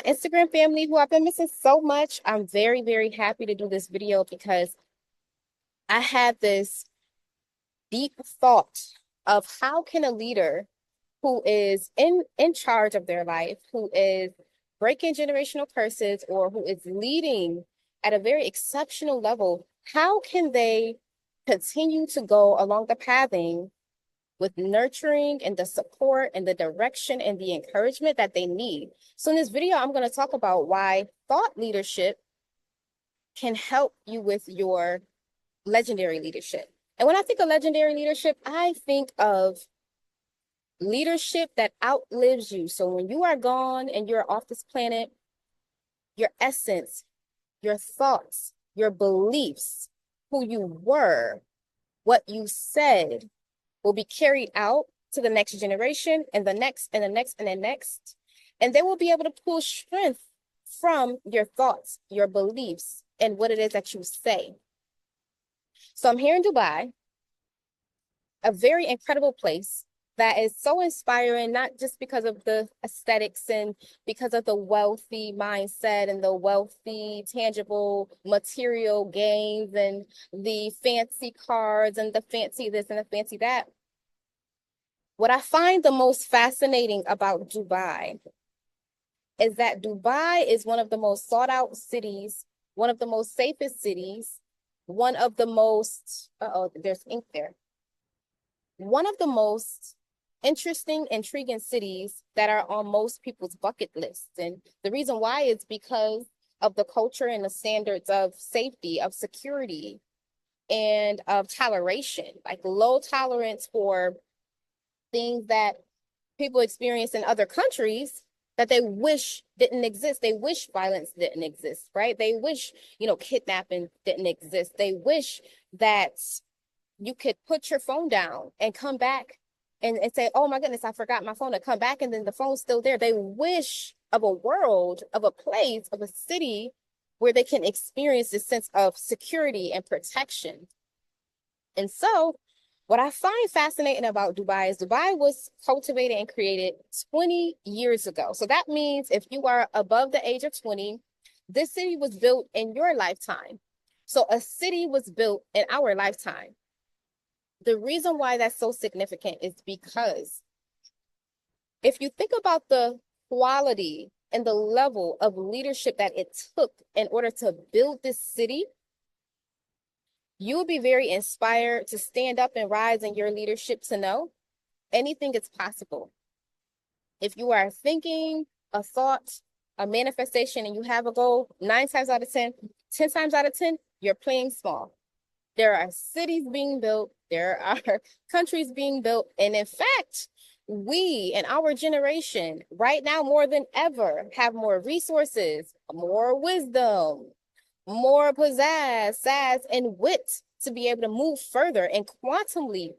my Instagram family who I've been missing so much. I'm very, very happy to do this video because I had this deep thought of how can a leader who is in charge of their life, who is breaking generational curses or who is leading at a very exceptional level, how can they continue to go along the pathing with nurturing and the support and the direction and the encouragement that they need? So in this video, I'm going to talk about why thought leadership can help you with your legendary leadership. And when I think of legendary leadership, I think of leadership that outlives you. So when you are gone and you're off this planet, your essence, your thoughts, your beliefs, who you were, what you said will be carried out to the next generation and the next and the next and the next. And they will be able to pull strength from your thoughts, your beliefs, and what it is that you say. So I'm here in Dubai, a very incredible place that is so inspiring, not just because of the aesthetics and because of the wealthy mindset and the wealthy, tangible material gains and the fancy cars and the fancy this and the fancy that. What I find the most fascinating about Dubai is that Dubai is one of the most sought out cities, one of the most safest cities, one of the most, there's ink there. One of the most interesting, intriguing cities that are on most people's bucket lists. And the reason why is because of the culture and the standards of safety, of security, and of toleration, like low tolerance for things that people experience in other countries that they wish didn't exist. They wish violence didn't exist, right? They wish, kidnapping didn't exist. They wish that you could put your phone down and come back and say, oh my goodness, I forgot my phone, to come back and then the phone's still there. They wish of a world, of a place, of a city where they can experience this sense of security and protection. And so what I find fascinating about Dubai is Dubai was cultivated and created 20 years ago. So that means if you are above the age of 20, this city was built in your lifetime. So a city was built in our lifetime. The reason why that's so significant is because if you think about the quality and the level of leadership that it took in order to build this city, you will be very inspired to stand up and rise in your leadership to know anything is possible. If you are thinking a thought, a manifestation, and you have a goal, 9 times out of 10, 10 times out of 10, you're playing small. There are cities being built, there are countries being built, and in fact, we in our generation right now more than ever have more resources, more wisdom, more pizzazz, sass, and wit to be able to move further and quantum leap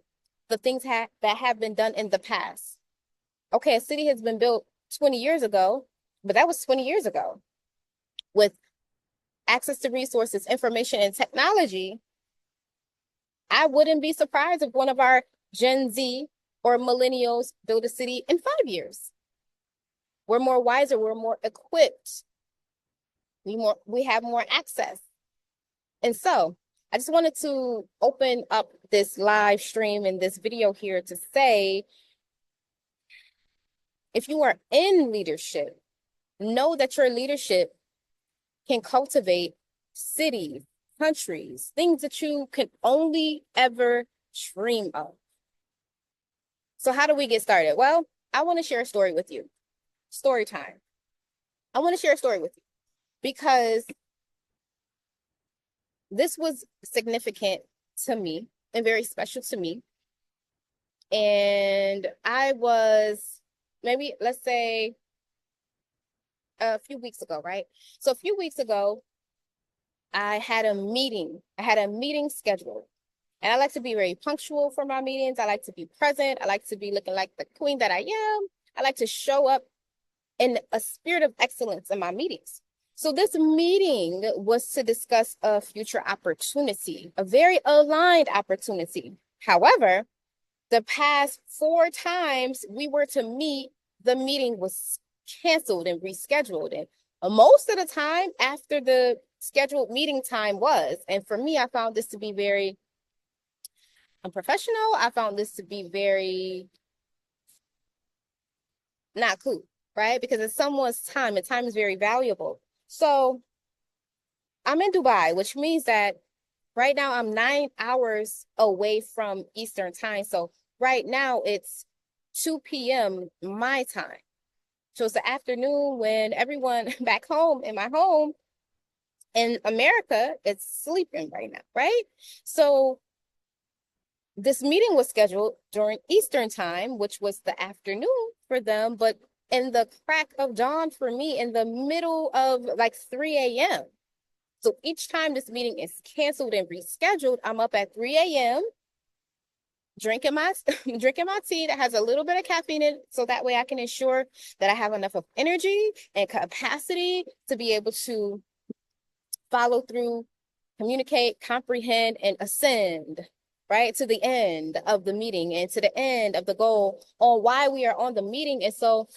the things that have been done in the past. Okay, a city has been built 20 years ago, but that was 20 years ago. With access to resources, information, and technology, I wouldn't be surprised if one of our Gen Z or millennials build a city in 5 years. We're more wiser, we're more equipped, we have more access. And so I just wanted to open up this live stream and this video here to say, if you are in leadership, know that your leadership can cultivate cities, countries, things that you can only ever dream of. So how do we get started? Well, I want to share a story with you. Story time. I want to share a story with you because this was significant to me and very special to me. And I was maybe, let's say, a few weeks ago, right? So a few weeks ago, I had a meeting. I had a meeting scheduled. And I like to be very punctual for my meetings. I like to be present. I like to be looking like the queen that I am. I like to show up in a spirit of excellence in my meetings. So this meeting was to discuss a future opportunity, a very aligned opportunity. However, the past 4 times we were to meet, the meeting was canceled and rescheduled. And most of the time after the scheduled meeting time was. And for me, I found this to be very unprofessional. I found this to be very not cool, right? Because it's someone's time, and time is very valuable. So I'm in Dubai, which means that right now I'm 9 hours away from Eastern time. So right now it's 2 p.m. my time. So it's the afternoon when everyone back home in my home in America is sleeping right now, right? So this meeting was scheduled during Eastern time, which was the afternoon for them, but in the crack of dawn for me, in the middle of like 3 a.m. So each time this meeting is canceled and rescheduled, I'm up at 3 a.m. drinking my drinking my tea that has a little bit of caffeine in it, so that way I can ensure that I have enough of energy and capacity to be able to follow through, communicate, comprehend, and ascend, right, to the end of the meeting and to the end of the goal on why we are on the meeting. And so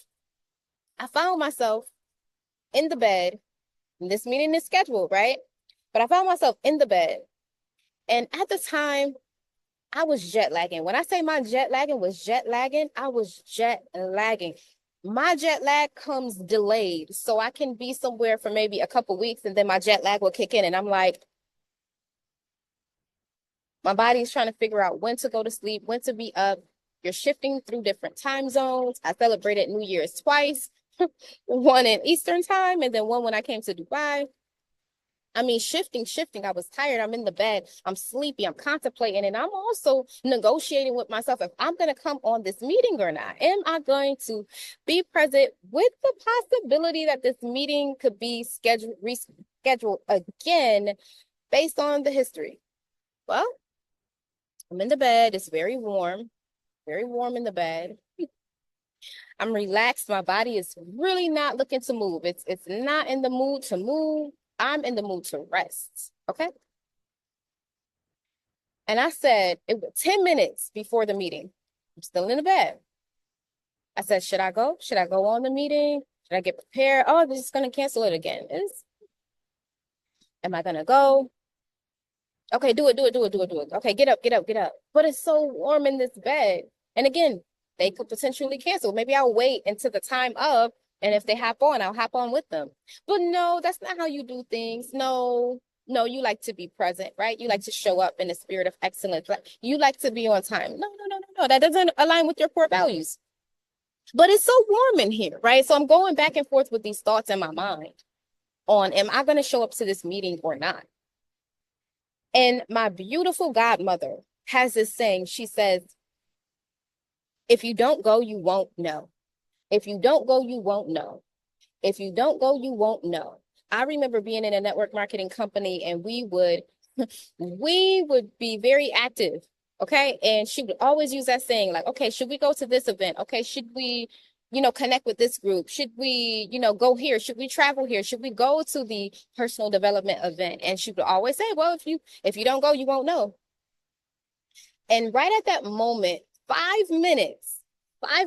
I found myself in the bed, and this meeting is scheduled, right? But I found myself in the bed. And at the time, I was jet lagging. When I say my jet lagging was jet lagging, I was jet lagging. My jet lag comes delayed. So I can be somewhere for maybe a couple weeks and then my jet lag will kick in. And I'm like, my body's trying to figure out when to go to sleep, when to be up. You're shifting through different time zones. I celebrated New Year's twice, one in Eastern time and then one when I came to Dubai. I mean, shifting. I was tired. I'm in the bed. I'm sleepy. I'm contemplating. And I'm also negotiating with myself if I'm going to come on this meeting or not. Am I going to be present with the possibility that this meeting could be rescheduled again based on the history? Well, I'm in the bed. It's very warm in the bed. I'm relaxed. My body is really not looking to move. It's not in the mood to move. I'm in the mood to rest. Okay. And I said, it was 10 minutes before the meeting. I'm still in the bed. I said, should I go? Should I go on the meeting? Should I get prepared? Oh, they're just going to cancel it again. Am I going to go? Okay, do it. Okay, get up. But it's so warm in this bed. And again, they could potentially cancel. Maybe I'll wait until the time of, and if they hop on, I'll hop on with them. But no, that's not how you do things. No, you like to be present, right? You like to show up in the spirit of excellence. You like to be on time. No. That doesn't align with your core values. But it's so warm in here, right? So I'm going back and forth with these thoughts in my mind on, am I going to show up to this meeting or not? And my beautiful godmother has this saying. She says, if you don't go, you won't know. If you don't go, you won't know. If you don't go, you won't know. I remember being in a network marketing company and we would be very active. Okay. And she would always use that saying like, okay, should we go to this event? Okay. Should we, connect with this group? Should we, go here? Should we travel here? Should we go to the personal development event? And she would always say, well, if you don't go, you won't know. And right at that moment, 5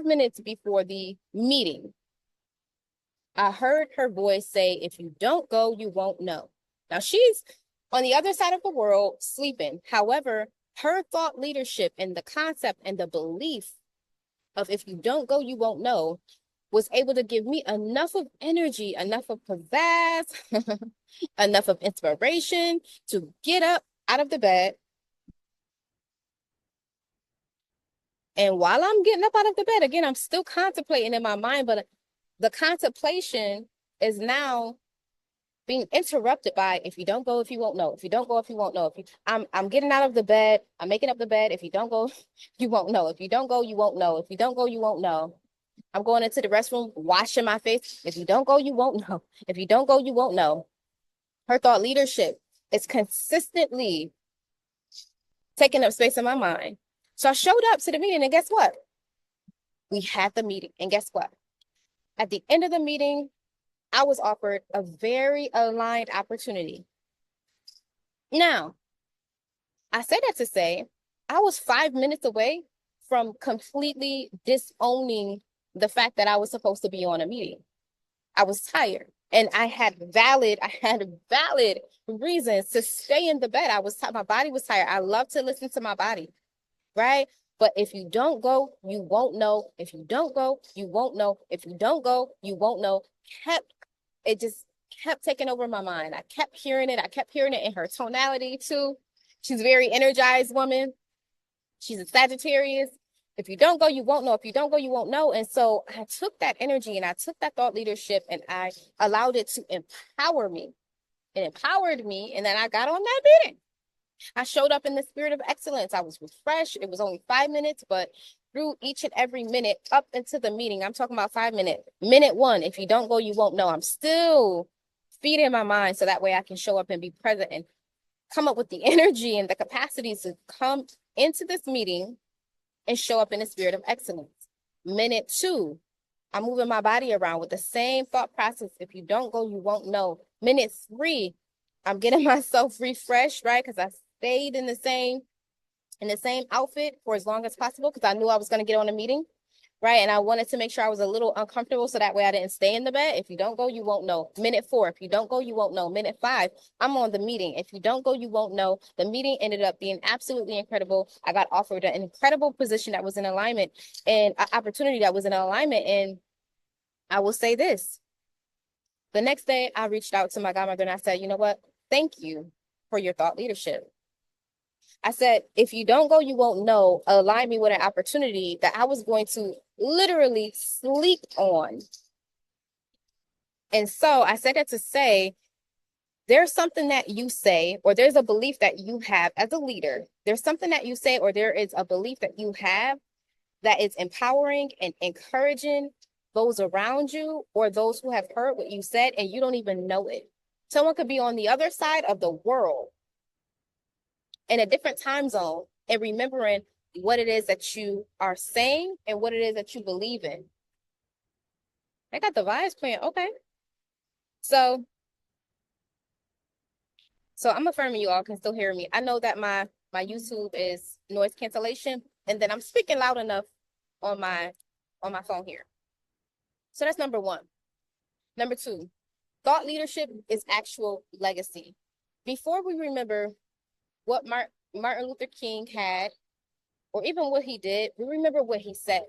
minutes before the meeting, I heard her voice say, if you don't go, you won't know. Now she's on the other side of the world sleeping. However, her thought leadership and the concept and the belief of if you don't go, you won't know was able to give me enough of energy, enough of pizzazz, enough of inspiration to get up out of the bed. And while I'm getting up out of the bed, again, I'm still contemplating in my mind, but the contemplation is now being interrupted by, if you don't go, if you won't know. If you don't go, if you won't know. I'm getting out of the bed, I'm making up the bed. If you don't go, you won't know. If you don't go, you won't know. If you don't go, you won't know. I'm going into the restroom, washing my face. If you don't go, you won't know. If you don't go, you won't know. Her thought leadership is consistently taking up space in my mind. So I showed up to the meeting, and guess what? We had the meeting, and guess what? At the end of the meeting, I was offered a very aligned opportunity. Now, I say that to say I was 5 minutes away from completely disowning the fact that I was supposed to be on a meeting. I was tired. And I had valid reasons to stay in the bed. My body was tired. I love to listen to my body, right? But if you don't go, you won't know. If you don't go, you won't know. If you don't go, you won't know. It just kept taking over my mind. I kept hearing it. I kept hearing it in her tonality too. She's a very energized woman. She's a Sagittarius. If you don't go, you won't know. If you don't go, you won't know. And so I took that energy and I took that thought leadership and I allowed it to empower me. It empowered me. And then I got on that meeting. I showed up in the spirit of excellence. I was refreshed. It was only 5 minutes, but through each and every minute up into the meeting, I'm talking about 5 minutes. Minute one, if you don't go, you won't know. I'm still feeding my mind so that way I can show up and be present and come up with the energy and the capacity to come into this meeting and show up in the spirit of excellence. Minute two, I'm moving my body around with the same thought process. If you don't go, you won't know. Minute three, I'm getting myself refreshed, right? Because I stayed in the same outfit for as long as possible because I knew I was going to get on a meeting, right? And I wanted to make sure I was a little uncomfortable so that way I didn't stay in the bed. If you don't go, you won't know. Minute four, if you don't go, you won't know. Minute five, I'm on the meeting. If you don't go, you won't know. The meeting ended up being absolutely incredible. I got offered an incredible position that was in alignment and an opportunity that was in alignment. And I will say this. The next day, I reached out to my godmother and I said, you know what? Thank you for your thought leadership. I said, if you don't go, you won't know. Align me with an opportunity that I was going to literally sleep on. And so I said that to say, there's something that you say, or there's a belief that you have as a leader. There's something that you say, or there is a belief that you have that is empowering and encouraging those around you or those who have heard what you said and you don't even know it. Someone could be on the other side of the world in a different time zone and remembering what it is that you are saying and what it is that you believe in. I got the vibes playing. Okay. So I'm affirming you all can still hear me. I know that my YouTube is noise cancellation, and then I'm speaking loud enough on my phone here. So that's number one. Number two, thought leadership is actual legacy. Before we remember what Martin Luther King had, or even what he did, we remember what he said,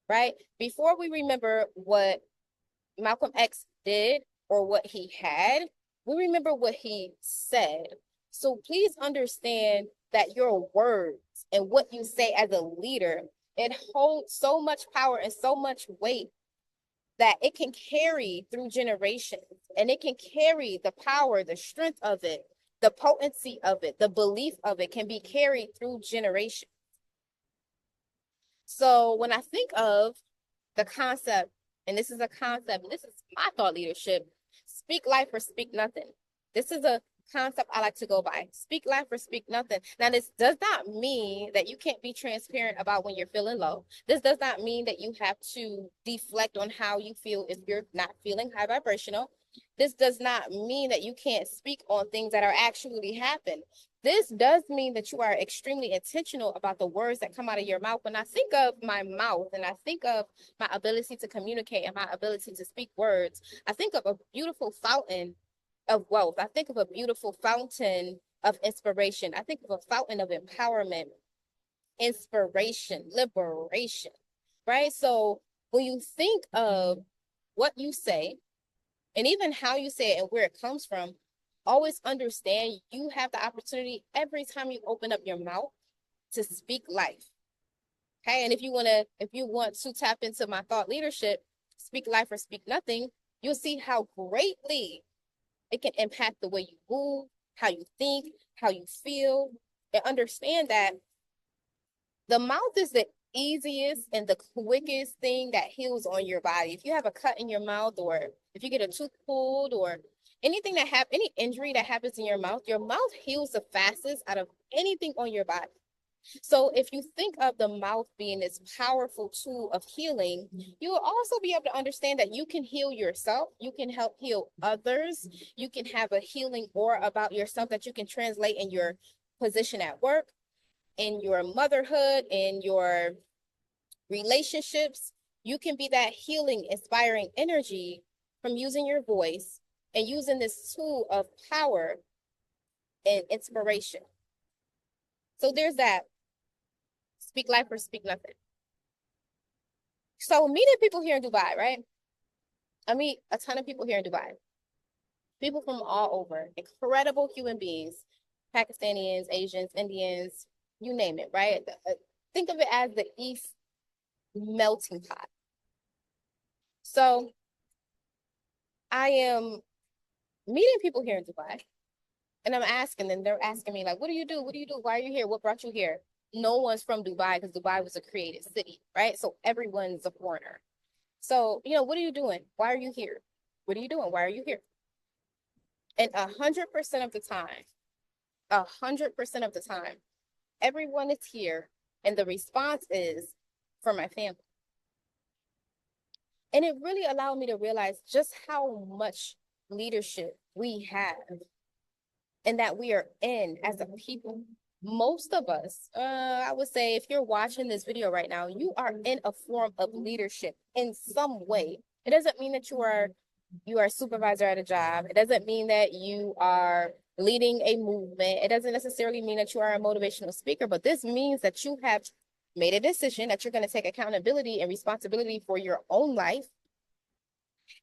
right? Before we remember what Malcolm X did or what he had, we remember what he said. So please understand that your words and what you say as a leader, it holds so much power and so much weight that it can carry through generations, and it can carry the power, the strength of it, the potency of it, the belief of it can be carried through generations. So when I think of the concept, and this is a concept, and this is my thought leadership, speak life or speak nothing. This is a concept I like to go by. Speak life or speak nothing. Now, this does not mean that you can't be transparent about when you're feeling low. This does not mean that you have to deflect on how you feel if you're not feeling high vibrational. This does not mean that you can't speak on things that are actually happening. This does mean that you are extremely intentional about the words that come out of your mouth. When I think of my mouth and I think of my ability to communicate and my ability to speak words, I think of a beautiful fountain of wealth. I think of a beautiful fountain of inspiration. I think of a fountain of empowerment, inspiration, liberation, right? So when you think of what you say and even how you say it and where it comes from, always understand you have the opportunity every time you open up your mouth to speak life. Okay. And if you want to tap into my thought leadership, speak life or speak nothing, you'll see how greatly it can impact the way you move, how you think, how you feel, and understand that the mouth is the easiest and the quickest thing that heals on your body. If you have a cut in your mouth, or if you get a tooth pulled, or anything any injury that happens in your mouth heals the fastest out of anything on your body. So if you think of the mouth being this powerful tool of healing, you will also be able to understand that you can heal yourself. You can help heal others. You can have a healing aura about yourself that you can translate in your position at work, in your motherhood, in your relationships. You can be that healing, inspiring energy from using your voice and using this tool of power and inspiration. So there's that. Speak life or speak nothing. So meeting people here in Dubai, right? I meet a ton of people here in Dubai. People from all over, incredible human beings, Pakistanians, Asians, Indians, you name it, right? Think of it as the East melting pot. So I am meeting people here in Dubai, and I'm asking them, they're asking me, like, what do you do? What do you do? Why are you here? What brought you here? No one's from Dubai because Dubai was a created city, right? So everyone's a foreigner. So, what are you doing? Why are you here? What are you doing? Why are you here? And 100% of the time, 100% of the time, everyone is here, and the response is for my family. And it really allowed me to realize just how much leadership we have and that we are in as a people. Most of us, I would say, if you're watching this video right now, you are in a form of leadership in some way. It doesn't mean that you are a supervisor at a job. It doesn't mean that you are leading a movement. It doesn't necessarily mean that you are a motivational speaker, but this means that you have made a decision that you're going to take accountability and responsibility for your own life.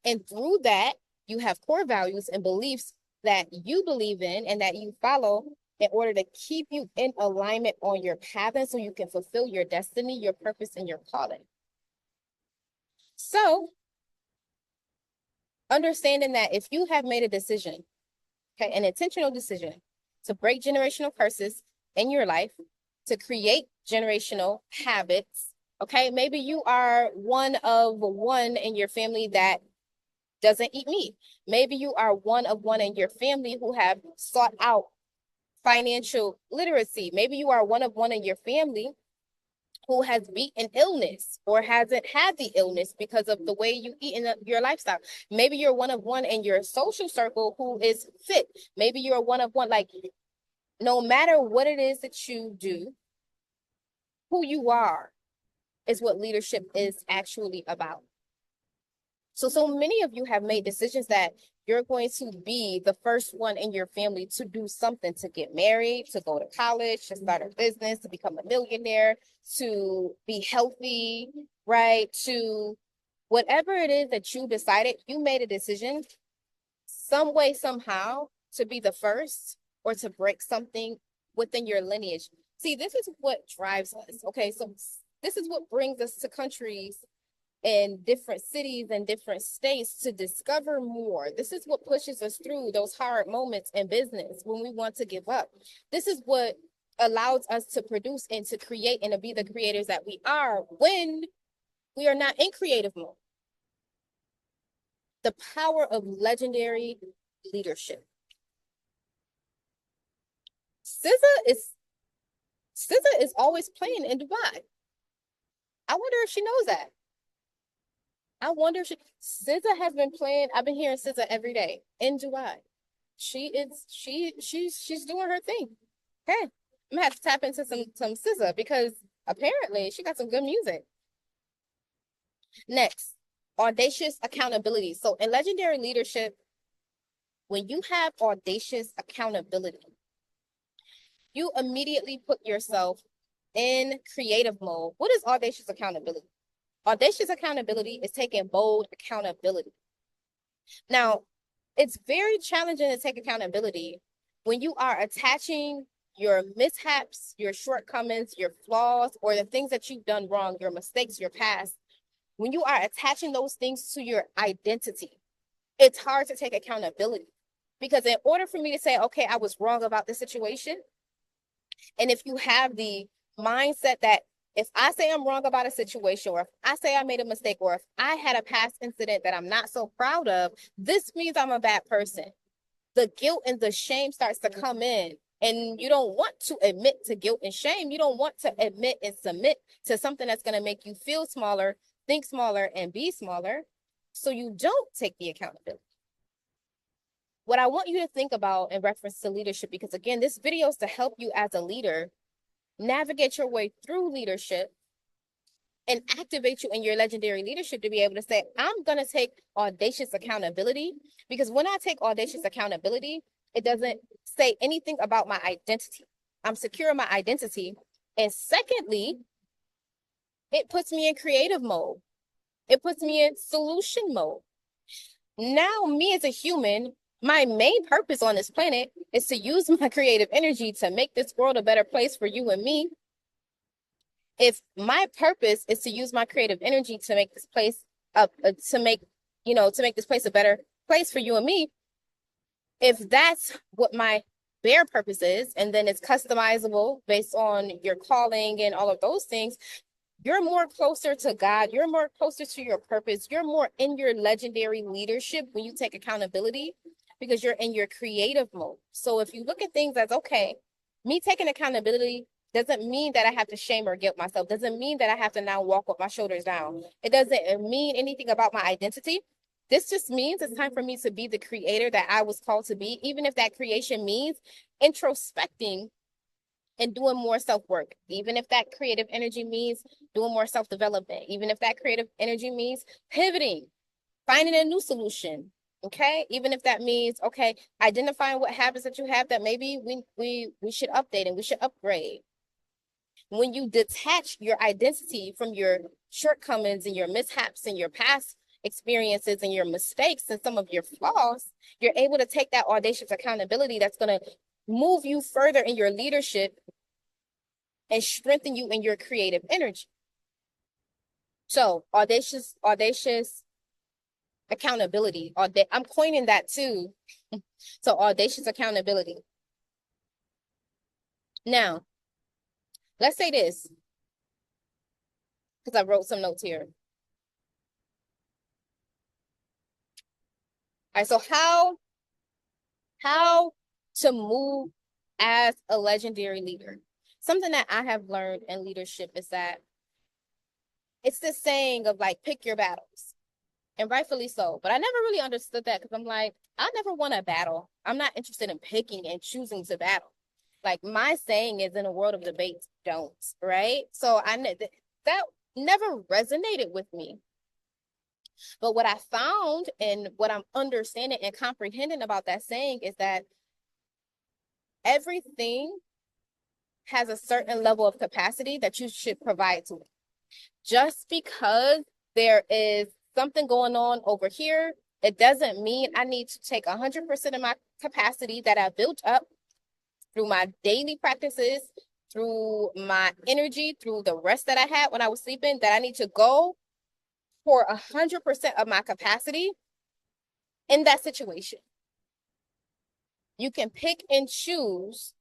And through that, you have core values and beliefs that you believe in and that you follow in order to keep you in alignment on your path and so you can fulfill your destiny, your purpose, and your calling. So, understanding that if you have made a decision, okay, an intentional decision to break generational curses in your life, to create generational habits, okay, maybe you are one of one in your family that doesn't eat meat. Maybe you are one of one in your family who have sought out financial literacy. Maybe you are one of one in your family who has beat an illness or hasn't had the illness because of the way you eat in your lifestyle. Maybe you're one of one in your social circle who is fit. Maybe you're one of one. Like, no matter what it is that you do, who you are is what leadership is actually about. So many of you have made decisions that you're going to be the first one in your family to do something, to get married, to go to college, to start a business, to become a millionaire, to be healthy, right? To whatever it is that you decided, you made a decision some way, somehow, to be the first or to break something within your lineage. See, this is what drives us. Okay, so this is what brings us to countries in different cities and different states to discover more. This is what pushes us through those hard moments in business when we want to give up. This is what allows us to produce and to create and to be the creators that we are when we are not in creative mode. The power of legendary leadership. SZA is always playing in Dubai. I wonder if she knows that. I wonder if SZA has been playing. I've been hearing SZA every day in Dubai. She's doing her thing. Okay, I'm gonna have to tap into some SZA because apparently she got some good music. Next, audacious accountability. So in legendary leadership, when you have audacious accountability, you immediately put yourself in creative mode. What is audacious accountability? Audacious accountability is taking bold accountability. Now, it's very challenging to take accountability when you are attaching your mishaps, your shortcomings, your flaws, or the things that you've done wrong, your mistakes, your past. When you are attaching those things to your identity, it's hard to take accountability. Because in order for me to say, okay, I was wrong about this situation, and if you have the mindset that if I say I'm wrong about a situation, or if I say I made a mistake, or if I had a past incident that I'm not so proud of, this means I'm a bad person. The guilt and the shame starts to come in. And you don't want to admit to guilt and shame. You don't want to admit and submit to something that's going to make you feel smaller, think smaller, and be smaller. So you don't take the accountability. What I want you to think about in reference to leadership, because again, this video is to help you as a leader navigate your way through leadership and activate you in your legendary leadership to be able to say, I'm going to take audacious accountability. Because when I take audacious accountability, it doesn't say anything about my identity. I'm secure in my identity. And secondly, it puts me in creative mode. It puts me in solution mode. Now, me as a human, my main purpose on this planet is to use my creative energy to make this world a better place for you and me. If my purpose is to use my creative energy to make this place up, to make this place a better place for you and me, if that's what my bare purpose is, and then it's customizable based on your calling and all of those things, you're more closer to God. You're more closer to your purpose. You're more in your legendary leadership when you take accountability because you're in your creative mode. So if you look at things as, okay, me taking accountability doesn't mean that I have to shame or guilt myself. Doesn't mean that I have to now walk with my shoulders down. It doesn't mean anything about my identity. This just means it's time for me to be the creator that I was called to be, even if that creation means introspecting and doing more self-work, even if that creative energy means doing more self-development, even if that creative energy means pivoting, finding a new solution. Okay, even if that means, okay, identifying what habits that you have that maybe we should update and we should upgrade. When you detach your identity from your shortcomings and your mishaps and your past experiences and your mistakes and some of your flaws, you're able to take that audacious accountability that's going to move you further in your leadership and strengthen you in your creative energy. So audacious accountability. I'm coining that too. So audacious accountability. Now, let's say this, because I wrote some notes here. All right, so how to move as a legendary leader. Something that I have learned in leadership is that it's this saying of like, pick your battles. And rightfully so. But I never really understood that because I'm like, I never want to battle. I'm not interested in picking and choosing to battle. Like my saying is, in a world of debates, don't, right? So that never resonated with me. But what I found and what I'm understanding and comprehending about that saying is that everything has a certain level of capacity that you should provide to it. Just because there is something going on over here, it doesn't mean I need to take 100% of my capacity that I built up through my daily practices, through my energy, through the rest that I had when I was sleeping, that I need to go for 100% of my capacity in that situation. You can pick and choose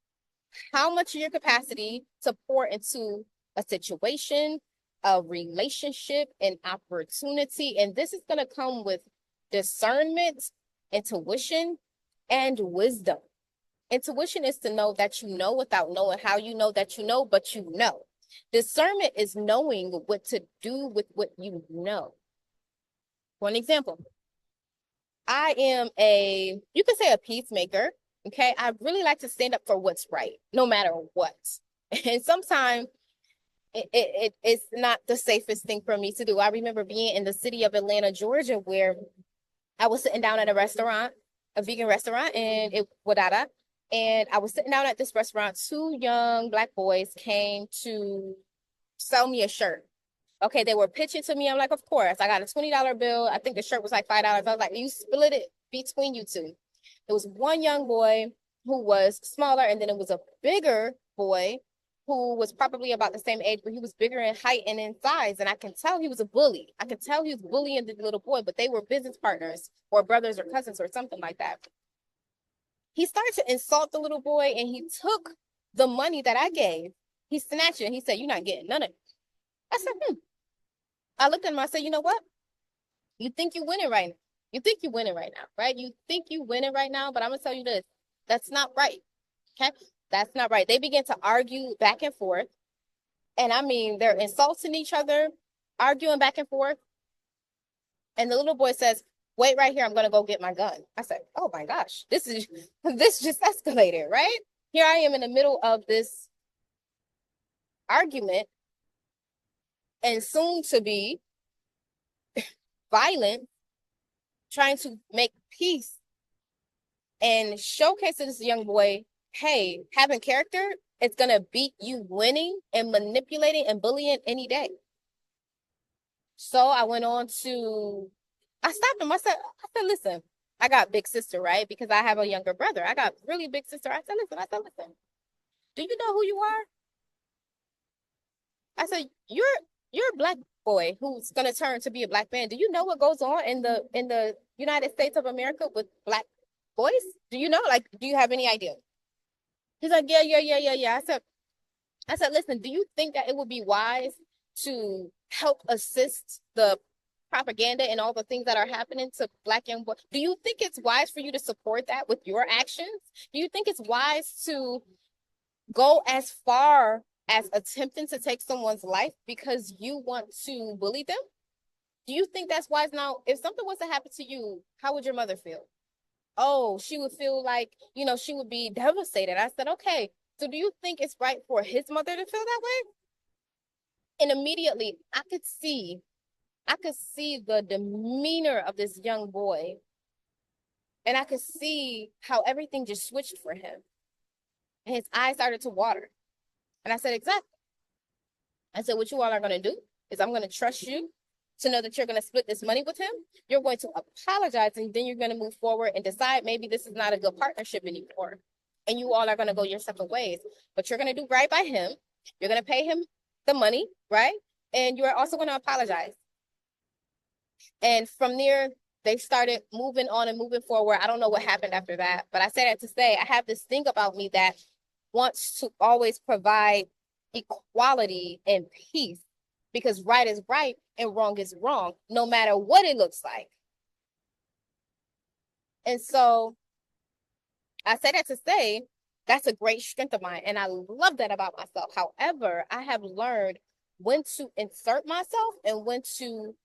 how much of your capacity to pour into a situation, a relationship, an opportunity. And this is going to come with discernment, intuition, and wisdom. Intuition is to know that you know without knowing how you know that you know, but you know. Discernment is knowing what to do with what you know. For an example, I am you could say a peacemaker. Okay. I really like to stand up for what's right, no matter what. And sometimes it's not the safest thing for me to do. I remember being in the city of Atlanta, Georgia, where I was sitting down at a restaurant, a vegan restaurant, and Wadada. And I was sitting down at this restaurant. Two young Black boys came to sell me a shirt. Okay, they were pitching to me. I'm like, of course. I got a $20 bill. I think the shirt was like $5. I was like, you split it between you two. There was one young boy who was smaller, and then it was a bigger boy who was probably about the same age, but he was bigger in height and in size. And I can tell he was a bully. I could tell he was bullying the little boy, but they were business partners or brothers or cousins or something like that. He started to insult the little boy, and he took the money that I gave. He snatched it, and he said, "You're not getting none of it." I said, I looked at him, I said, you know what? You think you're winning right now. You think you're winning right now, right? You think you're winning right now, but I'm going to tell you this. That's not right. Okay? That's not right. They began to argue back and forth. And I mean, they're insulting each other, arguing back and forth. And the little boy says, wait right here. I'm going to go get my gun. I said, oh my gosh, this just escalated, right? Here I am in the middle of this argument. and soon to be violent, trying to make peace and showcase to this young boy, hey, having character, it's going to beat you winning and manipulating and bullying any day. So I went on to, I stopped him. I said, listen, I got big sister, right? Because I have a younger brother. I got really big sister. I said, listen, do you know who you are? I said, you're a black boy who's gonna turn to be a black man. Do you know what goes on in the United States of America with black boys? Do you know? Like, do you have any idea? He's like, yeah. I said, listen, do you think that it would be wise to help assist the propaganda and all the things that are happening to black young boys? Do you think it's wise for you to support that with your actions? Do you think it's wise to go as far as attempting to take someone's life because you want to bully them? Do you think that's wise? Now, if something was to happen to you, how would your mother feel? Oh, she would feel like, she would be devastated. I said, okay, so do you think it's right for his mother to feel that way? And immediately I could see the demeanor of this young boy, and I could see how everything just switched for him. And his eyes started to water. And I said, exactly. I said, what you all are going to do is I'm going to trust you to know that you're going to split this money with him. You're going to apologize, and then you're going to move forward and decide maybe this is not a good partnership anymore. And you all are going to go your separate ways. But you're going to do right by him. You're going to pay him the money, right? And you're also going to apologize. And from there, they started moving on and moving forward. I don't know what happened after that, but I said that to say I have this thing about me that wants to always provide equality and peace, because right is right and wrong is wrong, no matter what it looks like. And so I say that to say that's a great strength of mine, and I love that about myself. However, I have learned when to insert myself and when to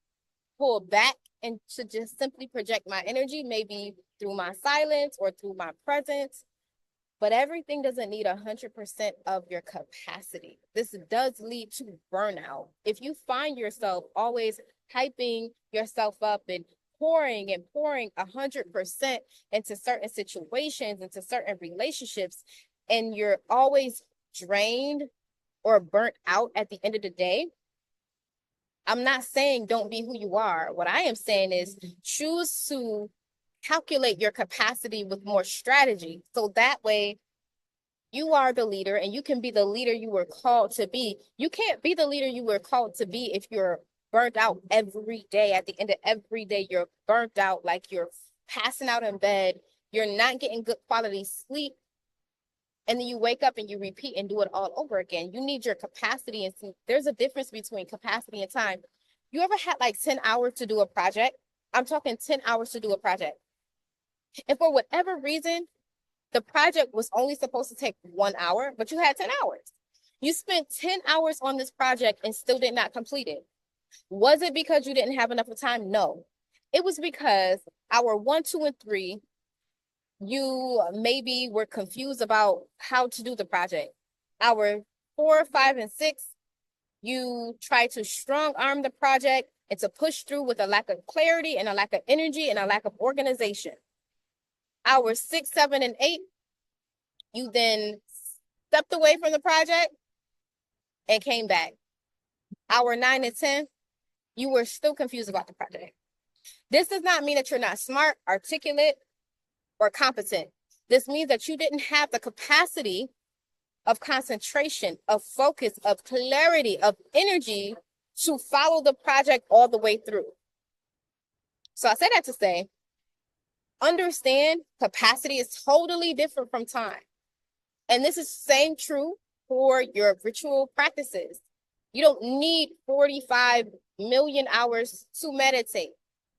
pull back and to just simply project my energy, maybe through my silence or through my presence. But everything doesn't need 100% of your capacity. This does lead to burnout. If you find yourself always hyping yourself up and pouring 100% into certain situations, into certain relationships, and you're always drained or burnt out at the end of the day, I'm not saying don't be who you are. What I am saying is choose to calculate your capacity with more strategy. So that way you are the leader and you can be the leader you were called to be. You can't be the leader you were called to be if you're burnt out every day. At the end of every day, you're burnt out, like you're passing out in bed. You're not getting good quality sleep. And then you wake up and you repeat and do it all over again. You need your capacity. And there's a difference between capacity and time. You ever had like 10 hours to do a project? I'm talking 10 hours to do a project. And for whatever reason, the project was only supposed to take 1 hour, but you had 10 hours. You spent 10 hours on this project and still did not complete it. Was it because you didn't have enough time? No. It was because hour 1, 2, and 3, you maybe were confused about how to do the project. Hour 4, 5, and 6, you try to strong arm the project and to push through with a lack of clarity and a lack of energy and a lack of organization. Hour 6, 7, and 8, you then stepped away from the project and came back. Hour 9 and 10, you were still confused about the project. This does not mean that you're not smart, articulate, or competent. This means that you didn't have the capacity of concentration, of focus, of clarity, of energy to follow the project all the way through. So I say that to say, understand capacity is totally different from time. And this is same true for your ritual practices. You don't need 45 million hours to meditate.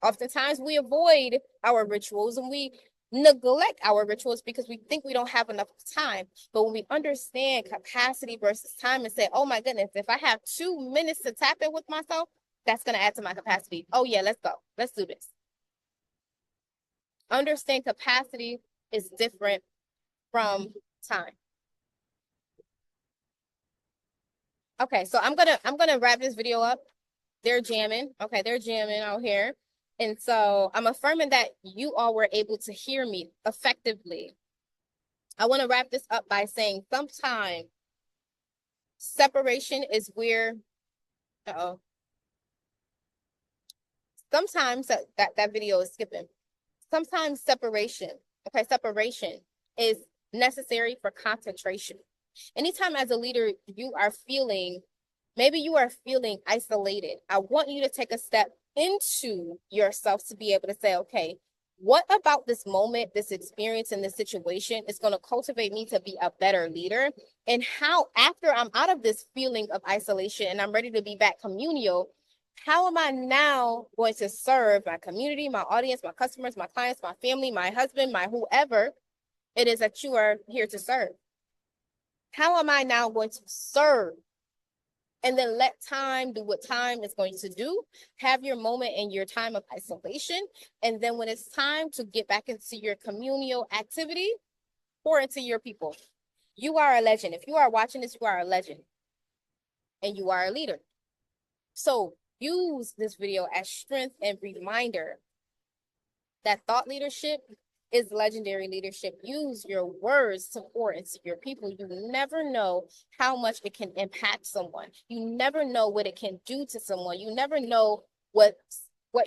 Oftentimes we avoid our rituals and we neglect our rituals because we think we don't have enough time. But when we understand capacity versus time and say, oh my goodness, if I have 2 minutes to tap in with myself, that's going to add to my capacity. Oh yeah, let's go. Let's do this. Understand capacity is different from time. Okay, so I'm gonna wrap this video up. They're jamming. Okay, they're jamming out here. And so I'm affirming that you all were able to hear me effectively. I want to wrap this up by saying sometimes separation is where, uh-oh, sometimes that video is skipping. Sometimes separation, okay, separation is necessary for concentration. Anytime as a leader you are feeling, maybe you are feeling isolated, I want you to take a step into yourself to be able to say, okay, what about this moment, this experience, and this situation is going to cultivate me to be a better leader? And how, after I'm out of this feeling of isolation and I'm ready to be back communal, how am I now going to serve my community, my audience, my customers, my clients, my family, my husband, my whoever it is that you are here to serve? How am I now going to serve? And then let time do what time is going to do. Have your moment in your time of isolation. And then when it's time to get back into your communal activity, pour into your people. You are a legend. If you are watching this, you are a legend. And you are a leader. So use this video as strength and reminder that thought leadership is legendary leadership. Use your words to pour into your people. You never know how much it can impact someone. You never know what it can do to someone. You never know what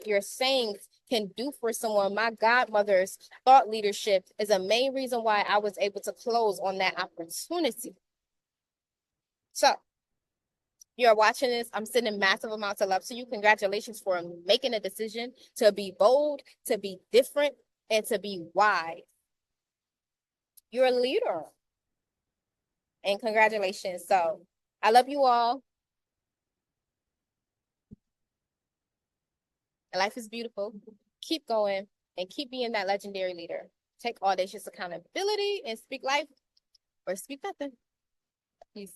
your sayings can do for someone. My godmother's thought leadership is a main reason why I was able to close on that opportunity. So you are watching this, I'm sending massive amounts of love to you. Congratulations for making a decision to be bold, to be different, and to be wise. You're a leader. And congratulations. So I love you all. Life is beautiful. Keep going and keep being that legendary leader. Take audacious accountability and speak life or speak nothing. Peace.